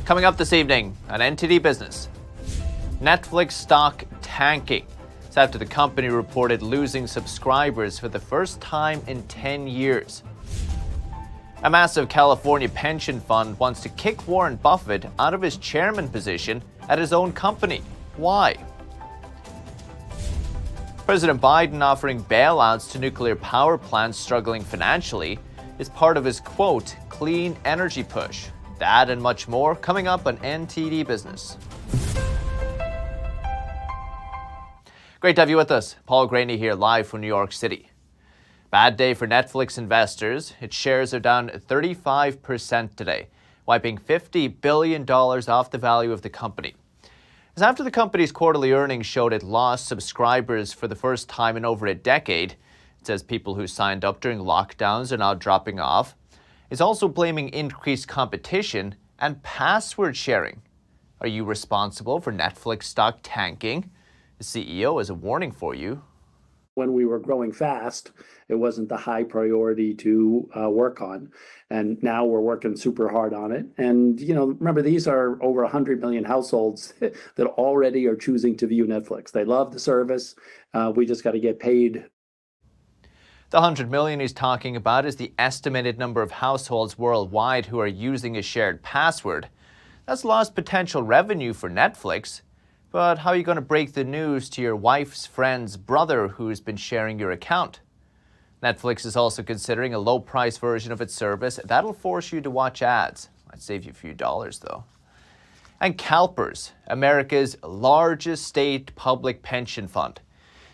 Coming up this evening on NTD Business, Netflix stock tanking. It's after the company reported losing subscribers for the first time in 10 years. A massive California pension fund wants to kick Warren Buffett out of his chairman position at his own company. Why? President Biden offering bailouts to nuclear power plants struggling financially is part of his, quote, clean energy push. That and much more coming up on NTD Business. Great to have you with us. Paul Graney here live from New York City. Bad day for Netflix investors. Its shares are down 35% today, wiping $50 billion off the value of the company. As after the company's quarterly earnings showed it lost subscribers for the first time in over a decade, it says people who signed up during lockdowns are now dropping off. It's also blaming increased competition and password sharing. Are you responsible for Netflix stock tanking? The CEO has a warning for you. When we were growing fast, it wasn't the high priority to work on. And now we're working super hard on it. And, remember, these are over 100 million households that already are choosing to view Netflix. They love the service. We just got to get paid. The 100 million he's talking about is the estimated number of households worldwide who are using a shared password. That's lost potential revenue for Netflix. But how are you going to break the news to your wife's friend's brother who's been sharing your account? Netflix is also considering a low-price version of its service that'll force you to watch ads. Might save you a few dollars, though. And CalPERS, America's largest state public pension fund,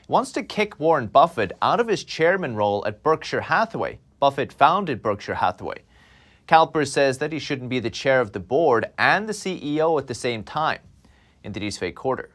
wants to kick Warren Buffett out of his chairman role at Berkshire Hathaway. Buffett founded Berkshire Hathaway. CalPERS says that he shouldn't be the chair of the board and the CEO at the same time. NTD's Faye Quarter.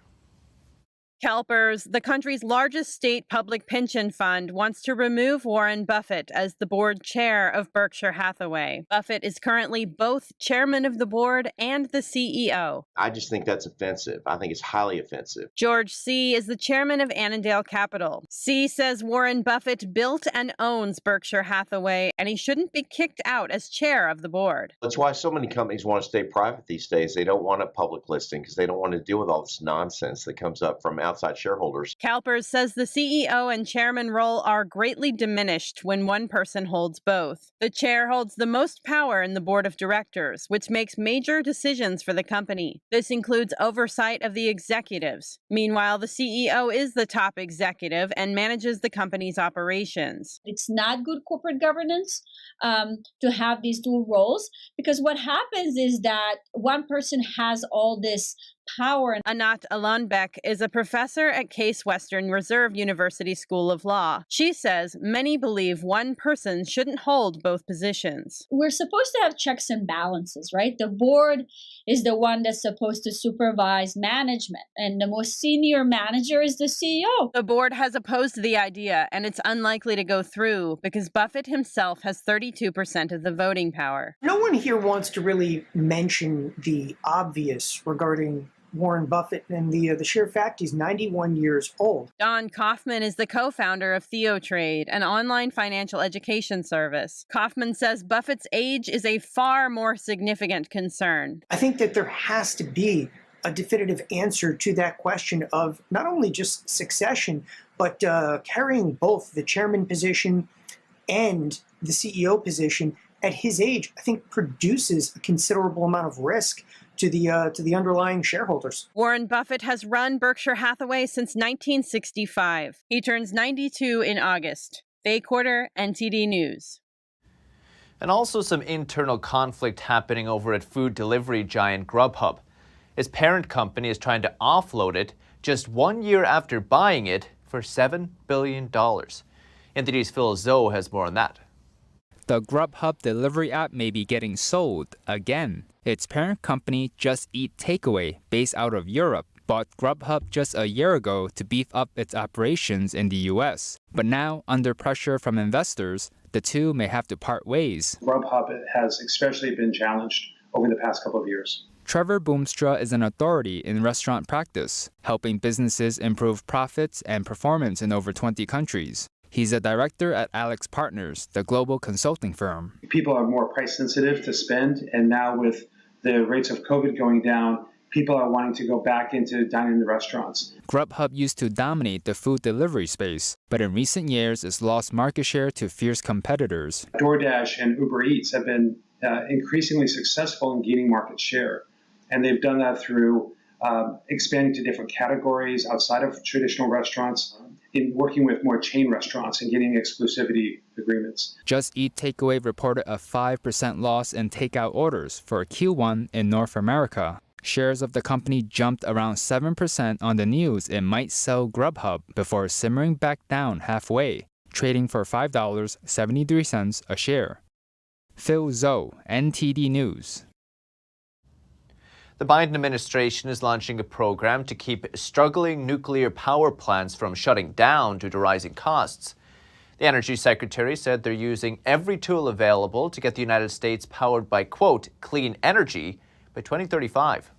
CalPERS, the country's largest state public pension fund, wants to remove Warren Buffett as the board chair of Berkshire Hathaway. Buffett is currently both chairman of the board and the CEO. I just think that's offensive. I think it's highly offensive. George C. is the chairman of Annandale Capital. C. says Warren Buffett built and owns Berkshire Hathaway, and he shouldn't be kicked out as chair of the board. That's why so many companies want to stay private these days. They don't want a public listing because they don't want to deal with all this nonsense that comes up from outside shareholders. CalPERS says the CEO and chairman role are greatly diminished when one person holds both. The chair holds the most power in the board of directors, which makes major decisions for the company. This includes oversight of the executives. Meanwhile, the CEO is the top executive and manages the company's operations. It's not good corporate governance to have these dual roles, because what happens is that one person has all this power. Anat Alonbeck is a professor at Case Western Reserve University School of Law. She says many believe one person shouldn't hold both positions. We're supposed to have checks and balances, right? The board is the one that's supposed to supervise management, and the most senior manager is the CEO. The board has opposed the idea, and it's unlikely to go through because Buffett himself has 32% of the voting power. No one here wants to really mention the obvious regarding Warren Buffett, and the sheer fact he's 91 years old. Don Kaufman is the co-founder of TheoTrade, an online financial education service. Kaufman says Buffett's age is a far more significant concern. I think that there has to be a definitive answer to that question of not only just succession, but carrying both the chairman position and the CEO position at his age, I think produces a considerable amount of risk to the underlying shareholders. Warren Buffett has run Berkshire Hathaway since 1965. He turns 92 in August. Faye Quarter, NTD News. And also some internal conflict happening over at food delivery giant Grubhub. Its parent company is trying to offload it just 1 year after buying it for $7 billion. NTD's Phil Zoe has more on that. The Grubhub delivery app may be getting sold again. Its parent company, Just Eat Takeaway, based out of Europe, bought Grubhub just a year ago to beef up its operations in the US. But now, under pressure from investors, the two may have to part ways. Grubhub has especially been challenged over the past couple of years. Trevor Boomstra is an authority in restaurant practice, helping businesses improve profits and performance in over 20 countries. He's a director at Alex Partners, the global consulting firm. People are more price sensitive to spend, and now with the rates of COVID going down, people are wanting to go back into dining in the restaurants. Grubhub used to dominate the food delivery space, but in recent years it's lost market share to fierce competitors. DoorDash and Uber Eats have been increasingly successful in gaining market share, and they've done that through expanding to different categories outside of traditional restaurants, in working with more chain restaurants and getting exclusivity agreements. Just Eat Takeaway reported a 5% loss in takeout orders for Q1 in North America. Shares of the company jumped around 7% on the news it might sell Grubhub before simmering back down halfway, trading for $5.73 a share. Phil Zhou, NTD News. The Biden administration is launching a program to keep struggling nuclear power plants from shutting down due to rising costs. The Energy Secretary said they're using every tool available to get the United States powered by, quote, clean energy by 2035.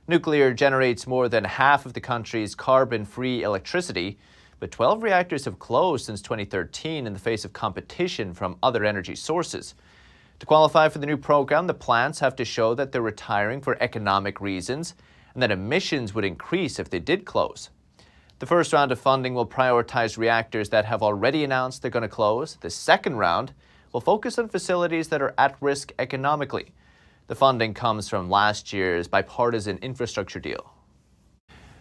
Nuclear generates more than half of the country's carbon-free electricity, but 12 reactors have closed since 2013 in the face of competition from other energy sources. To qualify for the new program, the plants have to show that they're retiring for economic reasons and that emissions would increase if they did close. The first round of funding will prioritize reactors that have already announced they're going to close. The second round will focus on facilities that are at risk economically. The funding comes from last year's bipartisan infrastructure deal.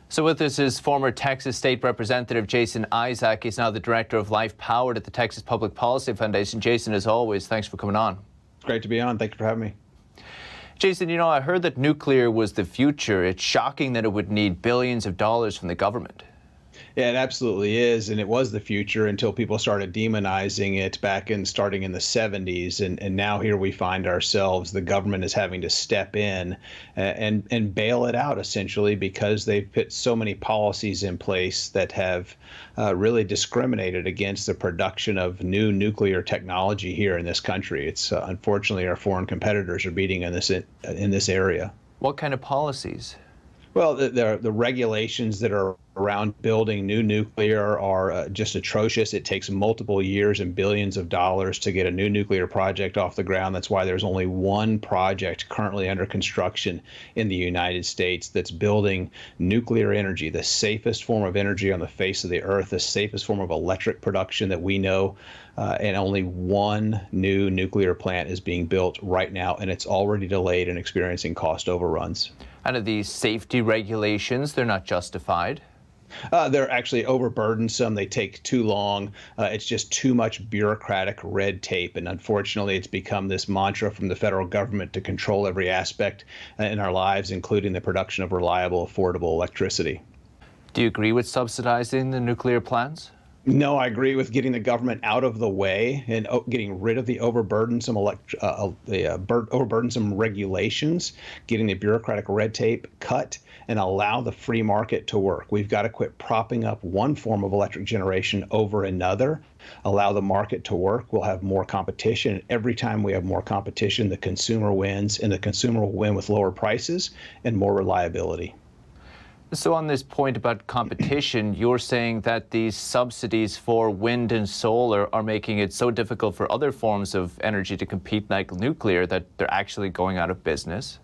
So with us is former Texas State Representative Jason Isaac. He's now the Director of Life Powered at the Texas Public Policy Foundation. Jason, as always, thanks for coming on. It's great to be on. Thank you for having me. Jason, I heard that nuclear was the future. It's shocking that it would need billions of dollars from the government. Yeah, it absolutely is, and it was the future until people started demonizing it starting in the 70s, and now here we find ourselves, the government is having to step in and bail it out, essentially, because they've put so many policies in place that have really discriminated against the production of new nuclear technology here in this country. It's unfortunately our foreign competitors are beating in this area. What kind of policies? Well, the regulations that are around building new nuclear are just atrocious. It takes multiple years and billions of dollars to get a new nuclear project off the ground. That's why there's only one project currently under construction in the United States that's building nuclear energy, the safest form of energy on the face of the earth, the safest form of electric production that we know. And only one new nuclear plant is being built right now, and it's already delayed and experiencing cost overruns. And are these safety regulations, they're not justified? They're actually overburdensome. They take too long. It's just too much bureaucratic red tape. And unfortunately, it's become this mantra from the federal government to control every aspect in our lives, including the production of reliable, affordable electricity. Do you agree with subsidizing the nuclear plants? No, I agree with getting the government out of the way and getting rid of the overburdensome regulations, getting the bureaucratic red tape cut, and allow the free market to work. We've got to quit propping up one form of electric generation over another, allow the market to work. We'll have more competition. Every time we have more competition, the consumer wins, and the consumer will win with lower prices and more reliability. So on this point about competition, you're saying that these subsidies for wind and solar are making it so difficult for other forms of energy to compete like nuclear that they're actually going out of business?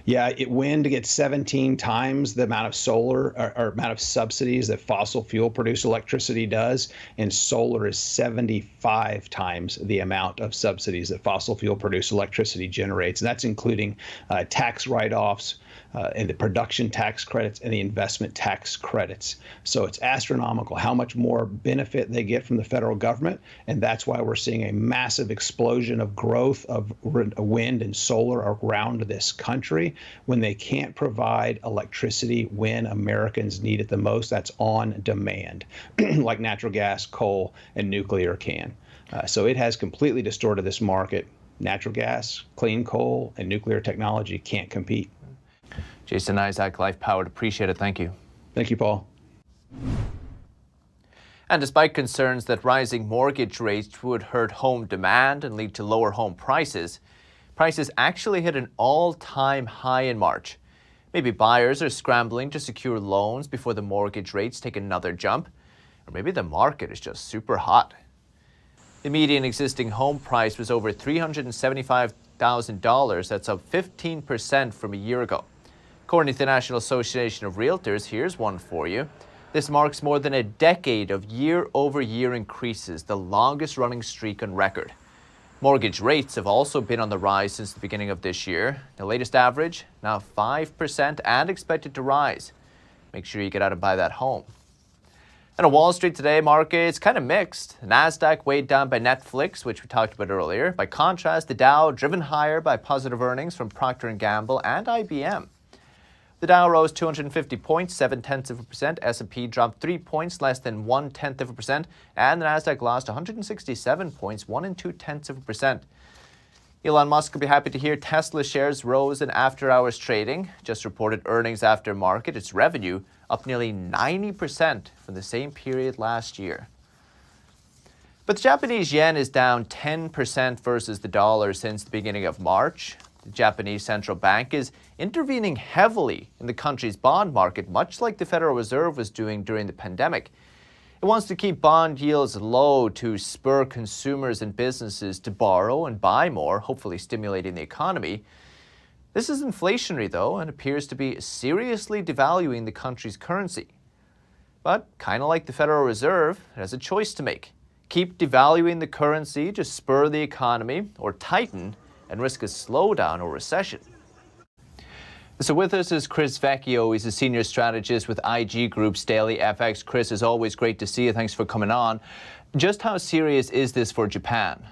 Yeah, wind gets 17 times the amount of solar or amount of subsidies that fossil fuel produced electricity does, and solar is 75 times the amount of subsidies that fossil fuel produced electricity generates. And that's including tax write-offs, and the production tax credits and the investment tax credits. So it's astronomical how much more benefit they get from the federal government. And that's why we're seeing a massive explosion of growth of wind and solar around this country when they can't provide electricity when Americans need it the most. That's on demand, like natural gas, coal, and nuclear can. So it has completely distorted this market. Natural gas, clean coal, and nuclear technology can't compete. Jason Isaac, Life Powered, appreciate it. Thank you. Thank you, Paul. And despite concerns that rising mortgage rates would hurt home demand and lead to lower home prices, prices actually hit an all-time high in March. Maybe buyers are scrambling to secure loans before the mortgage rates take another jump, or maybe the market is just super hot. The median existing home price was over $375,000 $1,000. That's up 15% from a year ago. According to the National Association of Realtors, here's one for you. This marks more than a decade of year-over-year increases, the longest running streak on record. Mortgage rates have also been on the rise since the beginning of this year. The latest average, now 5% and expected to rise. Make sure you get out and buy that home. And on Wall Street today, markets kind of mixed. The Nasdaq weighed down by Netflix, which we talked about earlier. By contrast, the Dow driven higher by positive earnings from Procter & Gamble and IBM. The Dow rose 250 points, 0.7%. S&P dropped 3 points, less than 0.1%. And the Nasdaq lost 167 points, 1.2%. Elon Musk will be happy to hear Tesla shares rose in after-hours trading. Just reported earnings after market. Its revenue up nearly 90% from the same period last year. But the Japanese yen is down 10% versus the dollar since the beginning of March. The Japanese central bank is intervening heavily in the country's bond market, much like the Federal Reserve was doing during the pandemic. It wants to keep bond yields low to spur consumers and businesses to borrow and buy more, hopefully stimulating the economy. This is inflationary, though, and appears to be seriously devaluing the country's currency. But kind of like the Federal Reserve, it has a choice to make. Keep devaluing the currency to spur the economy, or tighten and risk a slowdown or recession. So with us is Chris Vecchio. He's a senior strategist with IG Group's Daily FX. Chris, it's always great to see you. Thanks for coming on. Just how serious is this for Japan?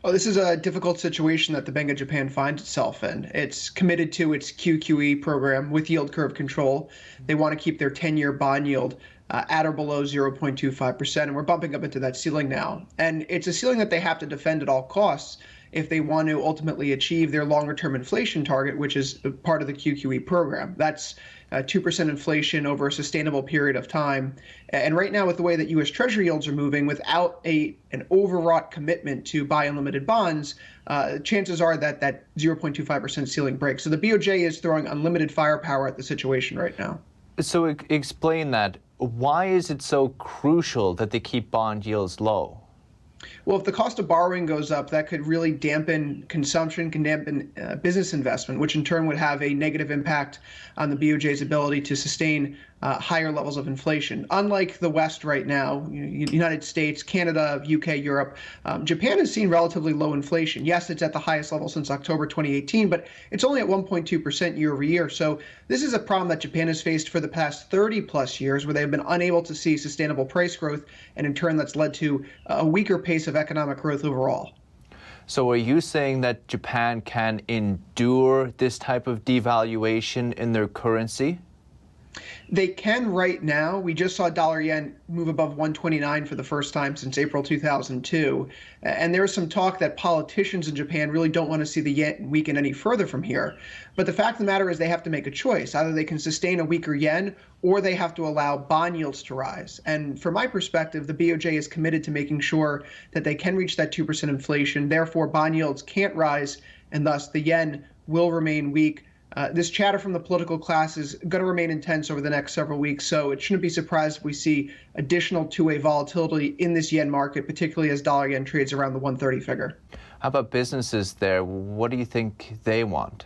Well, this is a difficult situation that the Bank of Japan finds itself in. It's committed to its QQE program with yield curve control. They want to keep their 10-year bond yield at or below 0.25%, and we're bumping up into that ceiling now. And it's a ceiling that they have to defend at all costs if they want to ultimately achieve their longer-term inflation target, which is part of the QQE program. That's 2% inflation over a sustainable period of time. And right now, with the way that U.S. Treasury yields are moving, without an overwrought commitment to buy unlimited bonds, chances are that that 0.25% ceiling breaks. So the BOJ is throwing unlimited firepower at the situation right now. So explain that. Why is it so crucial that they keep bond yields low? Well, if the cost of borrowing goes up, that could really dampen consumption, can dampen business investment, which in turn would have a negative impact on the BOJ's ability to sustain higher levels of inflation. Unlike the West right now, United States, Canada, UK, Europe, Japan has seen relatively low inflation. Yes, it's at the highest level since October 2018, but it's only at 1.2% year over year. So this is a problem that Japan has faced for the past 30 plus years, where they've been unable to see sustainable price growth, and in turn that's led to a weaker pace of economic growth overall. So are you saying that Japan can endure this type of devaluation in their currency? They can right now. We just saw dollar yen move above 129 for the first time since April 2002. And there is some talk that politicians in Japan really don't want to see the yen weaken any further from here. But the fact of the matter is they have to make a choice. Either they can sustain a weaker yen or they have to allow bond yields to rise. And from my perspective, the BOJ is committed to making sure that they can reach that 2% inflation. Therefore, bond yields can't rise, and thus the yen will remain weak. This chatter from the political class is going to remain intense over the next several weeks, so it shouldn't be surprised if we see additional two-way volatility in this yen market, particularly as dollar yen trades around the 130 figure. How about businesses there? What do you think they want?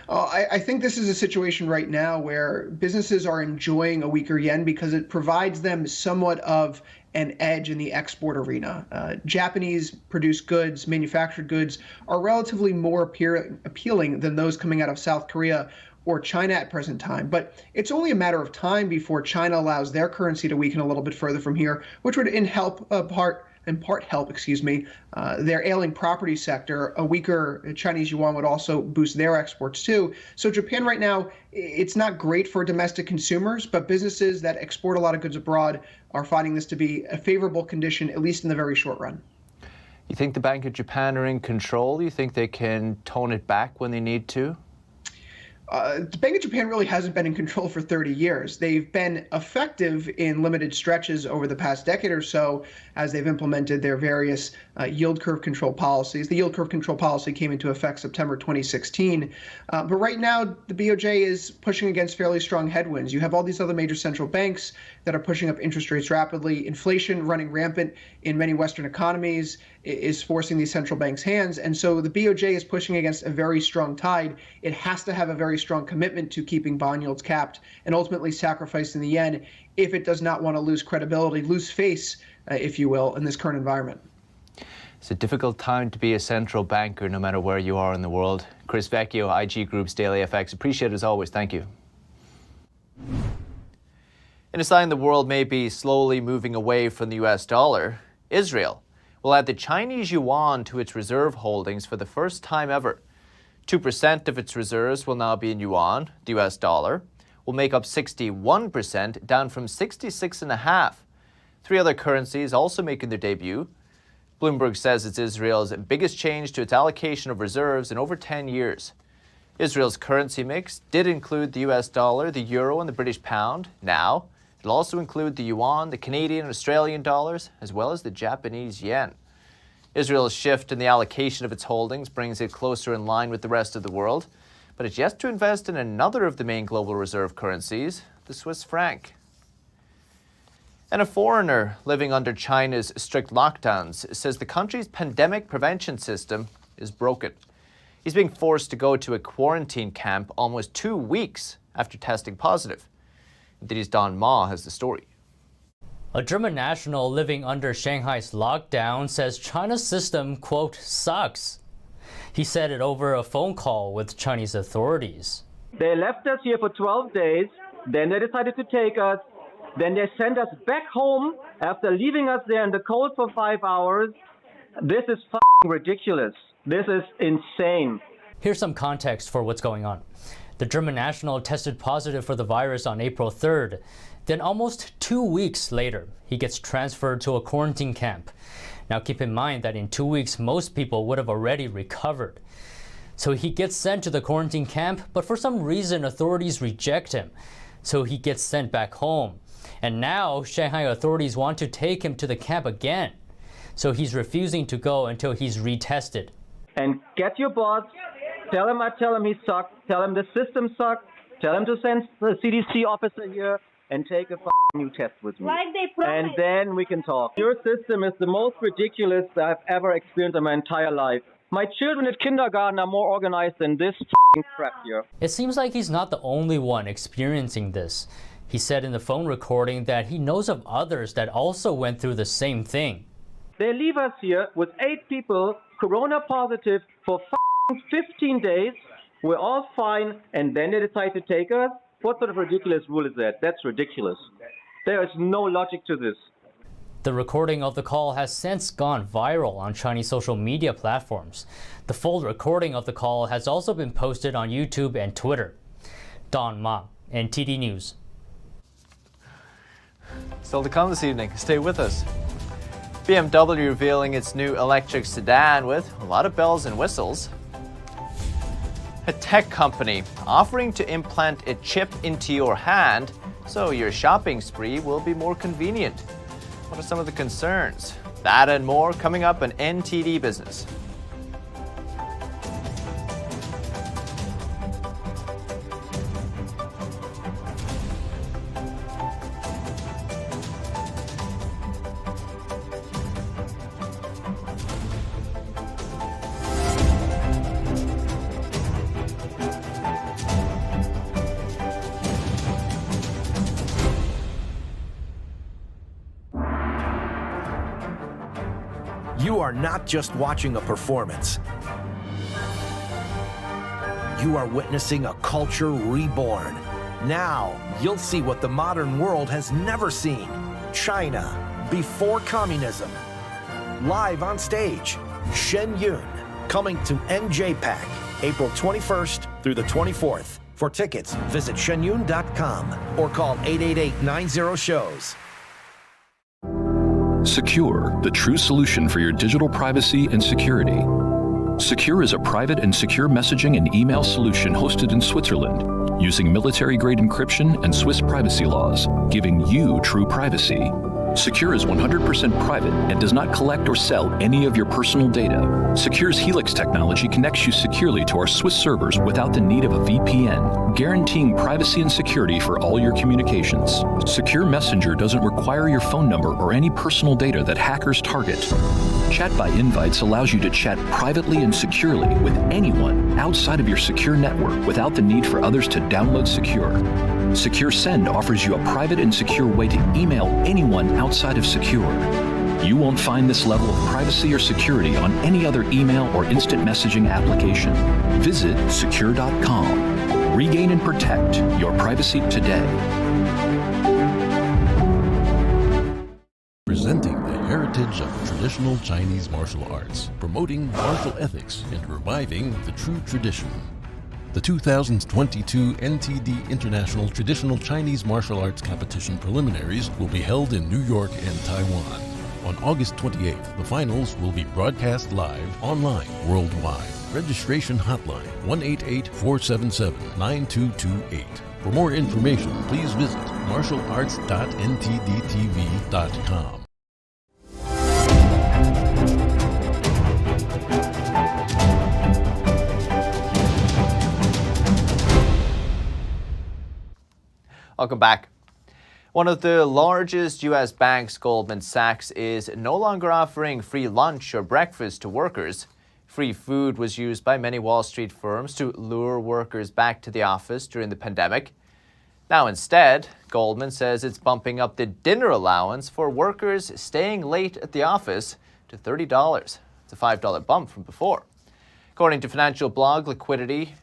I think this is a situation right now where businesses are enjoying a weaker yen because it provides them somewhat of an edge in the export arena. Japanese produced goods, manufactured goods, are relatively more appealing than those coming out of South Korea or China at present time. But it's only a matter of time before China allows their currency to weaken a little bit further from here, which would in part help their ailing property sector. A weaker Chinese yuan would also boost their exports too. So Japan right now, it's not great for domestic consumers, but businesses that export a lot of goods abroad are finding this to be a favorable condition, at least in the very short run. You think the Bank of Japan are in control? You think they can tone it back when they need to? The Bank of Japan really hasn't been in control for 30 years. They've been effective in limited stretches over the past decade or so as they've implemented their various yield curve control policies. The yield curve control policy came into effect September 2016. But right now, the BOJ is pushing against fairly strong headwinds. You have all these other major central banks that are pushing up interest rates rapidly, inflation running rampant in many Western economies, is forcing these central banks' hands. And so the BOJ is pushing against a very strong tide. It has to have a very strong commitment to keeping bond yields capped and ultimately sacrificing the yen if it does not want to lose credibility, lose face, if you will, in this current environment. It's a difficult time to be a central banker, no matter where you are in the world. Chris Vecchio, IG Group's Daily FX. Appreciate it as always. Thank you. In a sign the world may be slowly moving away from the US dollar, Israel will add the Chinese yuan to its reserve holdings for the first time ever. 2% of its reserves will now be in yuan. The US dollar will make up 61%, down from 66.5%. 3 other currencies also making their debut. Bloomberg says it's Israel's biggest change to its allocation of reserves in over 10 years. Israel's currency mix did include the US dollar, the euro, and the British pound. Now, it'll also include the yuan, the Canadian and Australian dollars, as well as the Japanese yen. Israel's shift in the allocation of its holdings brings it closer in line with the rest of the world, but it's yet to invest in another of the main global reserve currencies, the Swiss franc. And a foreigner living under China's strict lockdowns says the country's pandemic prevention system is broken. He's being forced to go to a quarantine camp almost 2 weeks after testing positive. NTD's Don Ma has the story. A German national living under Shanghai's lockdown says China's system, quote, sucks. He said it over a phone call with Chinese authorities. They left us here for 12 days, then they decided to take us. Then they sent us back home after leaving us there in the cold for 5 hours. This is fucking ridiculous. This is insane. Here's some context for what's going on. The German national tested positive for the virus on April 3rd. Then almost 2 weeks later, he gets transferred to a quarantine camp. Now keep in mind that in 2 weeks, most people would have already recovered. So he gets sent to the quarantine camp, but for some reason, authorities reject him. So he gets sent back home. And now Shanghai authorities want to take him to the camp again. So he's refusing to go until he's retested. And get your boss, tell him he sucks, tell him the system sucks, tell him to send the CDC officer here and take a new test with me. And then we can talk. Your system is the most ridiculous that I've ever experienced in my entire life. My children at kindergarten are more organized than this crap here. It seems like he's not the only one experiencing this. He said in the phone recording that he knows of others that also went through the same thing. They leave us here with 8 people, corona positive, for 15 days. We're all fine, and then they decide to take us? What sort of ridiculous rule is that? That's ridiculous. There is no logic to this. The recording of the call has since gone viral on Chinese social media platforms. The full recording of the call has also been posted on YouTube and Twitter. Don Ma, NTD News. Still to come this evening. Stay with us. BMW revealing its new electric sedan with a lot of bells and whistles. A tech company offering to implant a chip into your hand so your shopping spree will be more convenient. What are some of the concerns? That and more coming up on NTD Business. You are not just watching a performance. You are witnessing a culture reborn. Now, you'll see what the modern world has never seen. China, before communism. Live on stage, Shen Yun, coming to NJPAC, April 21st through the 24th. For tickets, visit shenyun.com or call 888-90-SHOWS. Secure, the true solution for your digital privacy and security. Secure is a private and secure messaging and email solution hosted in Switzerland, using military-grade encryption and Swiss privacy laws, giving you true privacy. Secure is 100% private and does not collect or sell any of your personal data. Secure's Helix technology connects you securely to our Swiss servers without the need of a VPN, guaranteeing privacy and security for all your communications. Secure Messenger doesn't require your phone number or any personal data that hackers target. Chat by Invites allows you to chat privately and securely with anyone outside of your secure network without the need for others to download Secure. Secure Send offers you a private and secure way to email anyone outside of Secure. You won't find this level of privacy or security on any other email or instant messaging application. Visit secure.com. Regain and protect your privacy today. Presenting the heritage of traditional Chinese martial arts, promoting martial ethics, and reviving the true tradition. The 2022 NTD International Traditional Chinese Martial Arts Competition preliminaries will be held in New York and Taiwan. On August 28th, the finals will be broadcast live online worldwide. Registration hotline 188-477-9228. For more information, please visit martialarts.ntdtv.com. Welcome back. One of the largest U.S. banks, Goldman Sachs, is no longer offering free lunch or breakfast to workers. Free food was used by many Wall Street firms to lure workers back to the office during the pandemic. Now instead, Goldman says it's bumping up the dinner allowance for workers staying late at the office to $30. It's a $5 bump from before. According to financial blog Liquidity,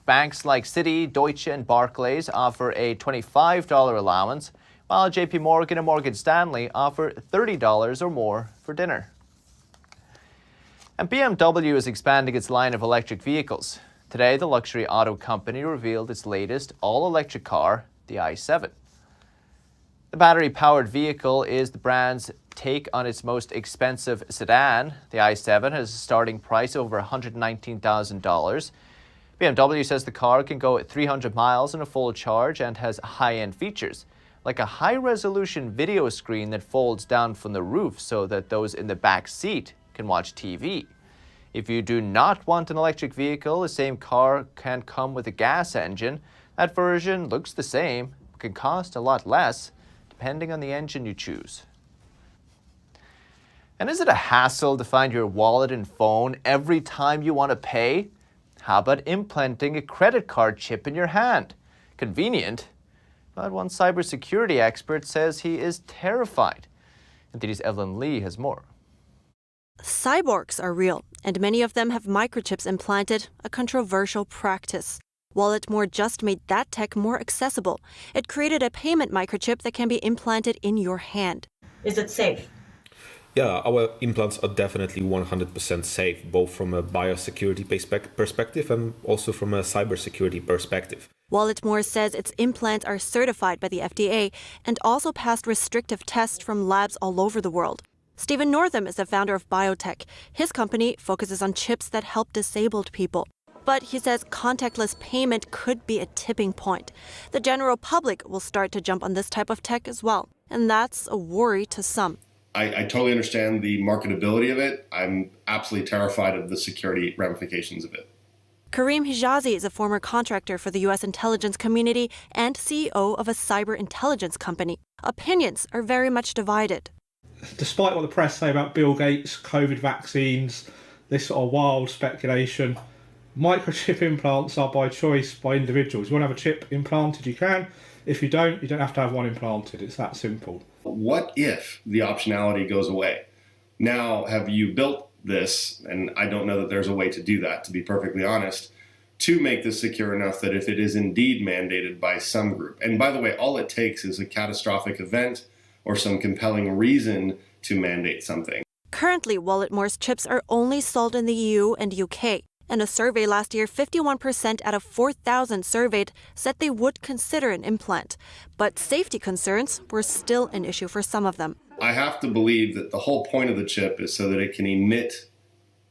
banks like Citi, Deutsche, and Barclays offer a $25 allowance, while JP Morgan and Morgan Stanley offer $30 or more for dinner. And BMW is expanding its line of electric vehicles. Today, the luxury auto company revealed its latest all-electric car, the i7. The battery-powered vehicle is the brand's take on its most expensive sedan. The i7 has a starting price over $119,000. BMW says the car can go at 300 miles on a full charge and has high-end features, like a high-resolution video screen that folds down from the roof so that those in the back seat can watch TV. If you do not want an electric vehicle, the same car can come with a gas engine. That version looks the same, but can cost a lot less, depending on the engine you choose. And is it a hassle to find your wallet and phone every time you want to pay? How about implanting a credit card chip in your hand? Convenient, but one cybersecurity expert says he is terrified. NTD's Evelyn Lee has more. Cyborgs are real, and many of them have microchips implanted, a controversial practice. Walletmore just made that tech more accessible. It created a payment microchip that can be implanted in your hand. Is it safe? Yeah, our implants are definitely 100% safe, both from a biosecurity perspective and also from a cybersecurity perspective. Walletmore says its implants are certified by the FDA and also passed restrictive tests from labs all over the world. Stephen Northam is the founder of Biotech. His company focuses on chips that help disabled people. But he says contactless payment could be a tipping point. The general public will start to jump on this type of tech as well, and that's a worry to some. I totally understand the marketability of it. I'm absolutely terrified of the security ramifications of it. Kareem Hijazi is a former contractor for the U.S. intelligence community and CEO of a cyber intelligence company. Opinions are very much divided. Despite what the press say about Bill Gates, COVID vaccines, this sort of wild speculation, microchip implants are by choice by individuals. You want to have a chip implanted, you can. If you don't have to have one implanted. It's that simple. What if the optionality goes away? Now, have you built this, and I don't know that there's a way to do that, to be perfectly honest, to make this secure enough that if it is indeed mandated by some group, and by the way, all it takes is a catastrophic event or some compelling reason to mandate something. Currently, Walletmore's chips are only sold in the EU and UK. In a survey last year, 51% out of 4,000 surveyed said they would consider an implant. But safety concerns were still an issue for some of them. I have to believe that the whole point of the chip is so that it can emit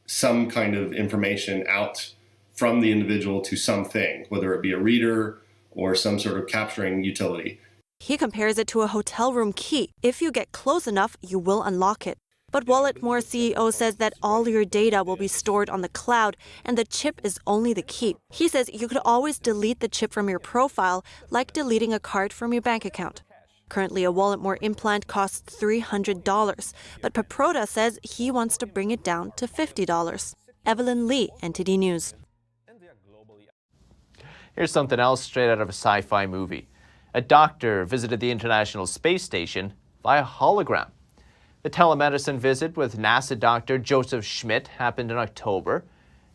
some kind of information out from the individual to something, whether it be a reader or some sort of capturing utility. He compares it to a hotel room key. If you get close enough, you will unlock it. But Walletmore CEO says that all your data will be stored on the cloud and the chip is only the key. He says you could always delete the chip from your profile, like deleting a card from your bank account. Currently, a Walletmore implant costs $300, but Paproda says he wants to bring it down to $50. Evelyn Lee, NTD News. Here's something else straight out of a sci-fi movie. A doctor visited the International Space Station via hologram. The telemedicine visit with NASA Dr. Joseph Schmidt happened in October.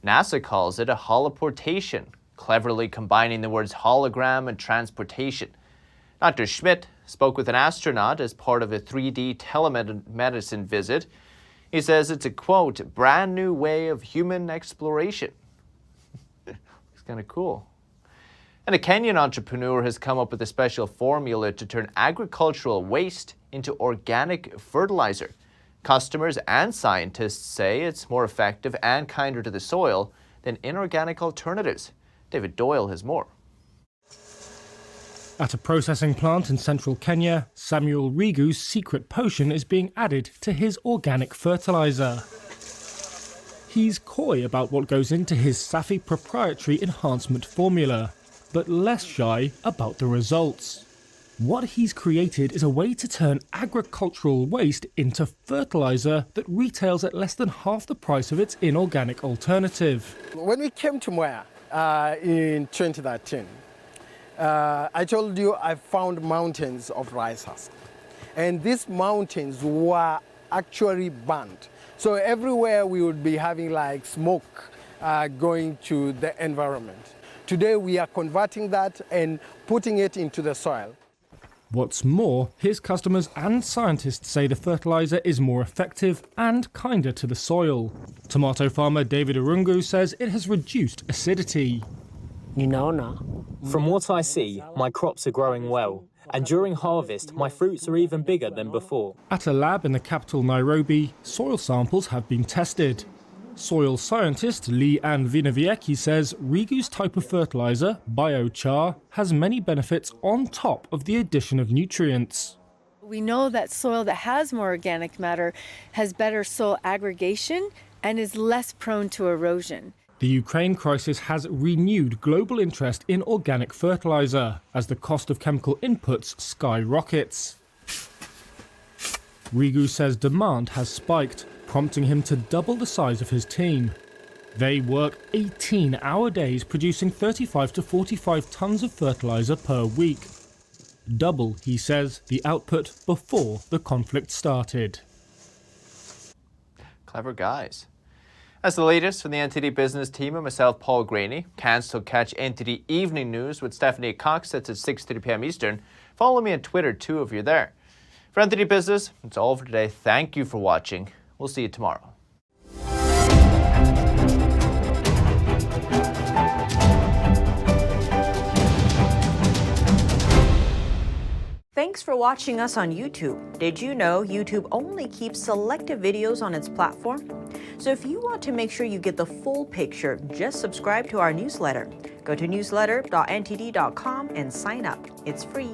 NASA calls it a holoportation, cleverly combining the words hologram and transportation. Dr. Schmidt spoke with an astronaut as part of a 3D telemedicine visit. He says it's a, quote, brand new way of human exploration. It's kind of cool. And a Kenyan entrepreneur has come up with a special formula to turn agricultural waste into organic fertilizer. Customers and scientists say it's more effective and kinder to the soil than inorganic alternatives. David Doyle has more. At a processing plant in central Kenya, Samuel Rigu's secret potion is being added to his organic fertilizer. He's coy about what goes into his Safi proprietary enhancement formula, but less shy about the results. What he's created is a way to turn agricultural waste into fertilizer that retails at less than half the price of its inorganic alternative. When we came to Mwea in 2013, I told you I found mountains of rice husks. And these mountains were actually burnt. So everywhere we would be having like smoke going to the environment. Today we are converting that and putting it into the soil. What's more, his customers and scientists say the fertilizer is more effective and kinder to the soil. Tomato farmer David Arungu says it has reduced acidity. From what I see, my crops are growing well, and during harvest, my fruits are even bigger than before. At a lab in the capital Nairobi, soil samples have been tested. Soil scientist Lee Ann Vinaviecki says Rigu's type of fertilizer, biochar, has many benefits on top of the addition of nutrients. We know that soil that has more organic matter has better soil aggregation and is less prone to erosion. The Ukraine crisis has renewed global interest in organic fertilizer as the cost of chemical inputs skyrockets. Rigu says demand has spiked, prompting him to double the size of his team. They work 18-hour days producing 35 to 45 tons of fertilizer per week. Double, he says, the output before the conflict started. Clever guys. That's the latest from the NTD Business team and myself, Paul Graney. Can still catch NTD Evening News with Stephanie Cox. That's at 6:30 p.m. Eastern. Follow me on Twitter too if you're there. For NTD Business, it's all for today. Thank you for watching. We'll see you tomorrow. Thanks for watching us on YouTube. Did you know YouTube only keeps selective videos on its platform? So if you want to make sure you get the full picture, just subscribe to our newsletter. Go to newsletter.ntd.com and sign up. It's free.